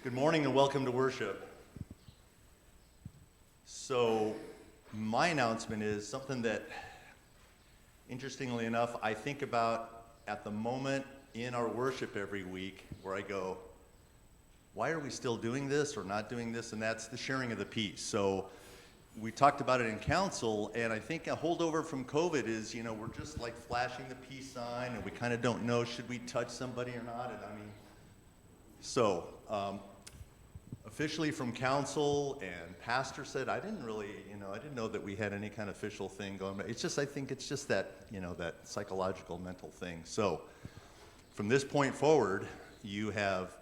Good morning and welcome to worship. So my announcement is something that, interestingly enough, I think about at the moment in our worship every week where I go, why are we still doing this or not doing this? And that's the sharing of the peace. So we talked about it in council, and I think a holdover from COVID is, we're just like flashing the peace sign and we kind of don't know, should we touch somebody or not? And officially from council and pastor said, I didn't know that we had any kind of official thing going. I think it's just that, that psychological mental thing. So from this point forward, you have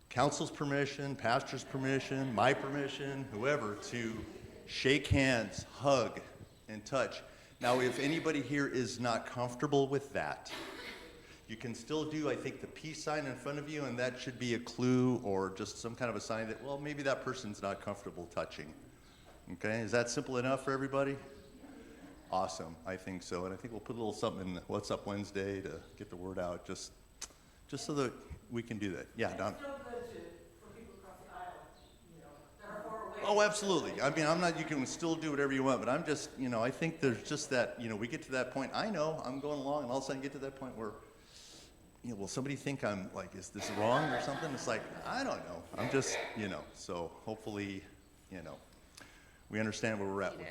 council's permission, pastor's permission, my permission, whoever, to shake hands, hug, and touch. Now, if anybody here is not comfortable with that, you can still do, I think, the peace sign in front of you, and that should be a clue or just some kind of a sign that, well, maybe that person's not comfortable touching. Okay, is that simple enough for everybody? Awesome, I think so. And I think we'll put a little something in What's Up Wednesday to get the word out, just so that we can do that. Yeah, Don. It's still good for people across the aisle, that are far away. Oh, absolutely. I mean, you can still do whatever you want, but I'm just, I think there's just that, we get to that point, I know, I'm going along, and all of a sudden get to that point where, will somebody think I'm like, is this wrong or something? It's like, I don't know. I'm just, so hopefully, we understand where we're at with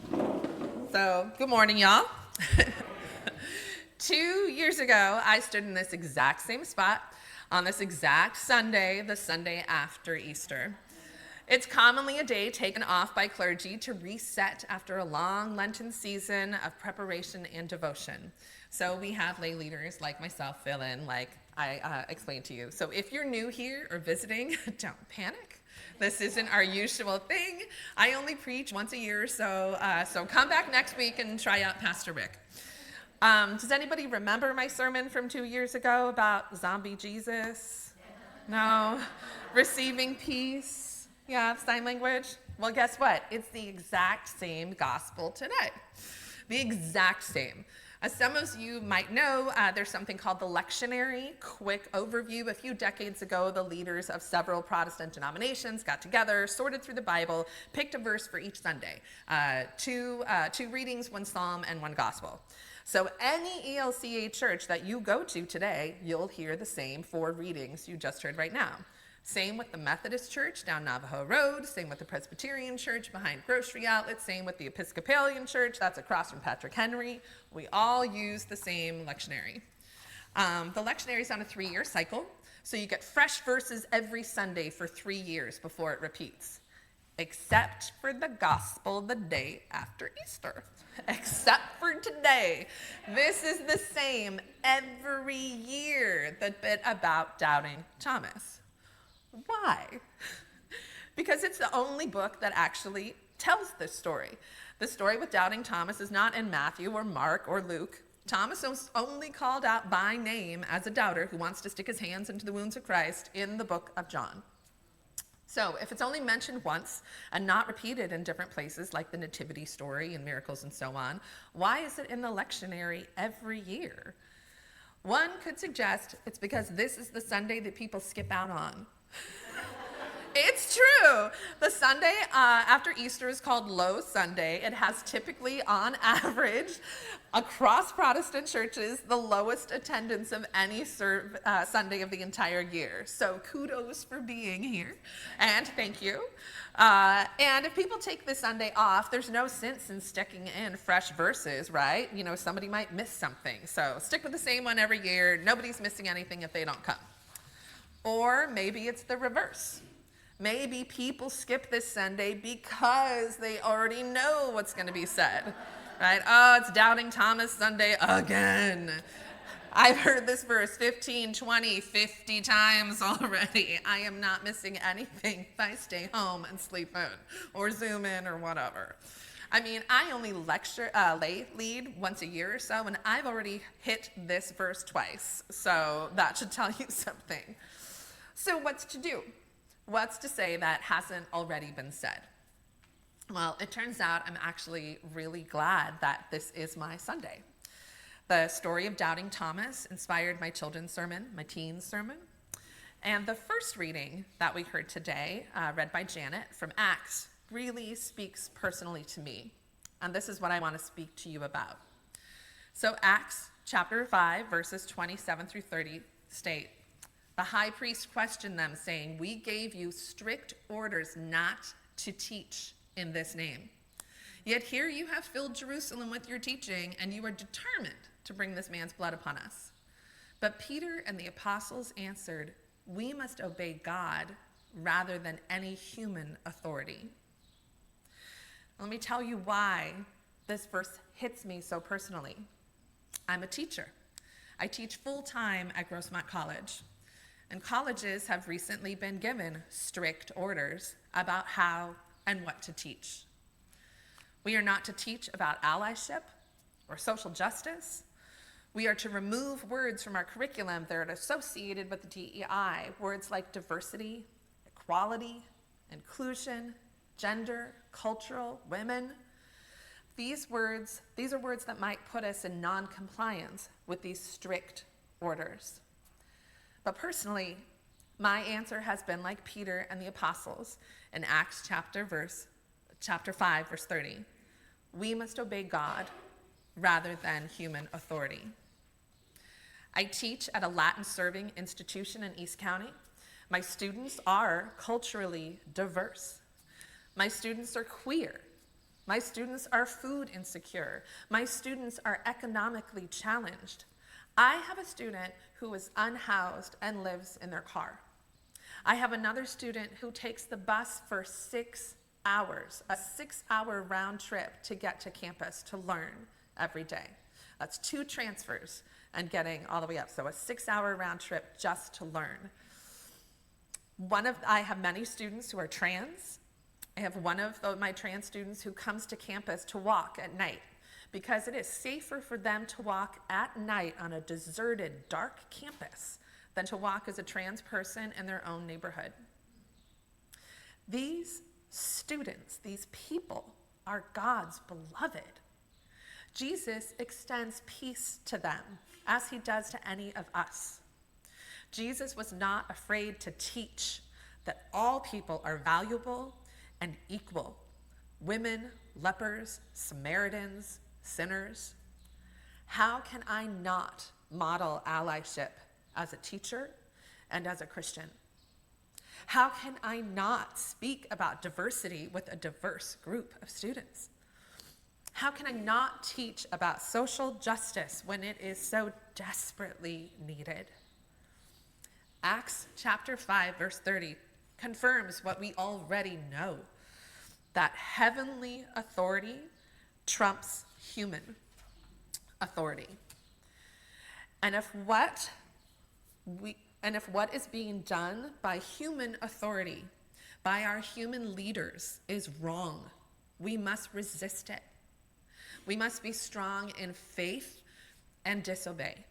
that. So, good morning, y'all. 2 years ago, I stood in this exact same spot on this exact Sunday, the Sunday after Easter. It's commonly a day taken off by clergy to reset after a long Lenten season of preparation and devotion. So we have lay leaders like myself fill in, like I explained to you. So if you're new here or visiting, don't panic. This isn't our usual thing. I only preach once a year or so, so come back next week and try out Pastor Rick. Does anybody remember my sermon from 2 years ago about zombie Jesus? No? Receiving peace? Yeah, sign language? Well, guess what? It's the exact same gospel today. The exact same. As some of you might know, there's something called the lectionary. Quick overview. A few decades ago, the leaders of several Protestant denominations got together, sorted through the Bible, picked a verse for each Sunday. Two readings, one psalm, and one gospel. So any ELCA church that you go to today, you'll hear the same 4 readings you just heard right now. Same with the Methodist Church down Navajo Road, same with the Presbyterian Church behind Grocery Outlet, same with the Episcopalian Church, that's across from Patrick Henry. We all use the same lectionary. The lectionary is on a 3-year cycle, so you get fresh verses every Sunday for 3 years before it repeats. Except for the gospel the day after Easter. Except for today. This is the same every year, the bit about doubting Thomas. Why? Because it's the only book that actually tells this story. The story with doubting Thomas is not in Matthew or Mark or Luke. Thomas is only called out by name as a doubter who wants to stick his hands into the wounds of Christ in the book of John. So if it's only mentioned once and not repeated in different places like the Nativity story and miracles and so on, why is it in the lectionary every year? One could suggest it's because this is the Sunday that people skip out on. It's true. The Sunday after Easter is called Low Sunday. It has typically, on average, across Protestant churches, the lowest attendance of any Sunday of the entire year. So kudos for being here, and thank you. And if people take this Sunday off, there's no sense in sticking in fresh verses, right? Somebody might miss something. So stick with the same one every year. Nobody's missing anything if they don't come. Or maybe it's the reverse. Maybe people skip this Sunday because they already know what's going to be said, right? Oh, it's Doubting Thomas Sunday again. I've heard this verse 15, 20, 50 times already. I am not missing anything if I stay home and sleep in or Zoom in or whatever. I mean, I only lay lead once a year or so, and I've already hit this verse twice. So that should tell you something. So what's to do? What's to say that hasn't already been said? Well, it turns out I'm actually really glad that this is my Sunday. The story of Doubting Thomas inspired my children's sermon, my teen sermon. And the first reading that we heard today, read by Janet from Acts, really speaks personally to me. And this is what I want to speak to you about. So Acts chapter 5, verses 27 through 30 state, the high priest questioned them, saying, "We gave you strict orders not to teach in this name. Yet here you have filled Jerusalem with your teaching, and you are determined to bring this man's blood upon us." But Peter and the apostles answered, "We must obey God rather than any human authority." Let me tell you why this verse hits me so personally. I'm a teacher. I teach full-time at Grossmont College, and colleges have recently been given strict orders about how and what to teach. We are not to teach about allyship or social justice. We are to remove words from our curriculum that are associated with the DEI, words like diversity, equality, inclusion, gender, cultural, women. These are words that might put us in non-compliance with these strict orders. But personally, my answer has been like Peter and the apostles in Acts chapter 5, verse 30. We must obey God rather than human authority. I teach at a Latin-serving institution in East County. My students are culturally diverse. My students are queer. My students are food insecure. My students are economically challenged. I have a student who is unhoused and lives in their car. I have another student who takes the bus for 6 hours, a 6-hour round trip to get to campus to learn every day. That's 2 transfers and getting all the way up. So a 6-hour round trip just to learn. I have many students who are trans. I have one of my trans students who comes to campus to walk at night because it is safer for them to walk at night on a deserted, dark campus than to walk as a trans person in their own neighborhood. These students, these people, are God's beloved. Jesus extends peace to them as he does to any of us. Jesus was not afraid to teach that all people are valuable and equal: women, lepers, Samaritans, sinners. How can I not model allyship as a teacher and as a Christian? How can I not speak about diversity with a diverse group of students? How can I not teach about social justice when it is so desperately needed? Acts chapter 5, verse 30 confirms what we already know, that heavenly authority trumps human authority. And if what is being done by human authority, by our human leaders, is wrong, we must resist it. We must be strong in faith and disobey.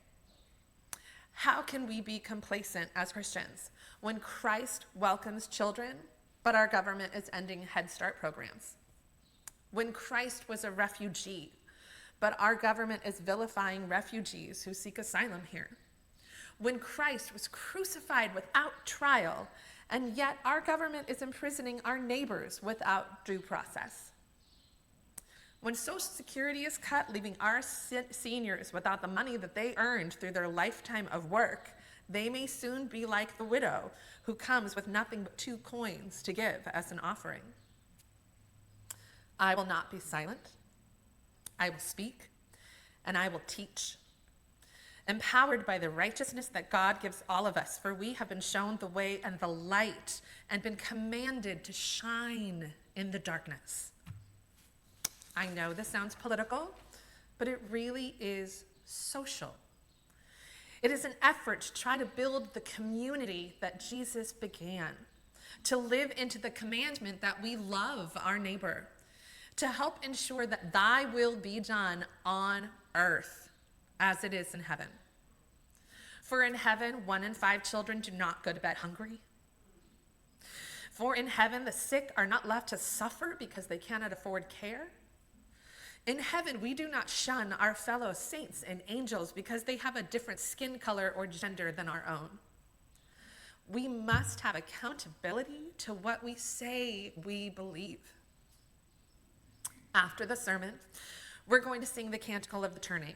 How can we be complacent as Christians when Christ welcomes children, but our government is ending Head Start programs? When Christ was a refugee, but our government is vilifying refugees who seek asylum here? When Christ was crucified without trial, and yet our government is imprisoning our neighbors without due process? When Social Security is cut, leaving our seniors without the money that they earned through their lifetime of work, they may soon be like the widow who comes with nothing but 2 coins to give as an offering. I will not be silent. I will speak, and I will teach, empowered by the righteousness that God gives all of us, for we have been shown the way and the light and been commanded to shine in the darkness. I know this sounds political, but it really is social. It is an effort to try to build the community that Jesus began, to live into the commandment that we love our neighbor, to help ensure that thy will be done on earth as it is in heaven. For in heaven, 1 in 5 children do not go to bed hungry. For in heaven, the sick are not left to suffer because they cannot afford care. In heaven, we do not shun our fellow saints and angels because they have a different skin color or gender than our own. We must have accountability to what we say we believe. After the sermon, we're going to sing the Canticle of the Turning.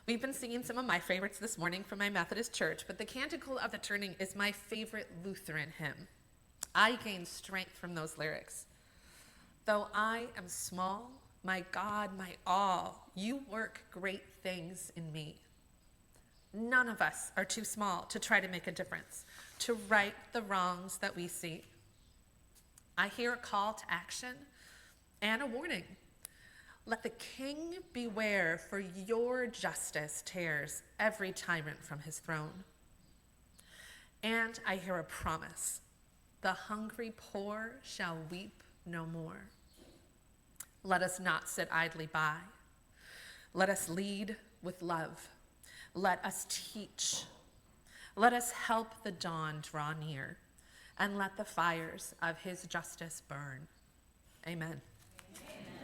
We've been singing some of my favorites this morning from my Methodist church, but the Canticle of the Turning is my favorite Lutheran hymn. I gain strength from those lyrics. Though I am small, my God, my all, you work great things in me. None of us are too small to try to make a difference, to right the wrongs that we see. I hear a call to action and a warning. Let the king beware, for your justice tears every tyrant from his throne. And I hear a promise. The hungry poor shall weep no more. Let us not sit idly by. Let us lead with love. Let us teach. Let us help the dawn draw near, and let the fires of his justice burn. Amen. Amen.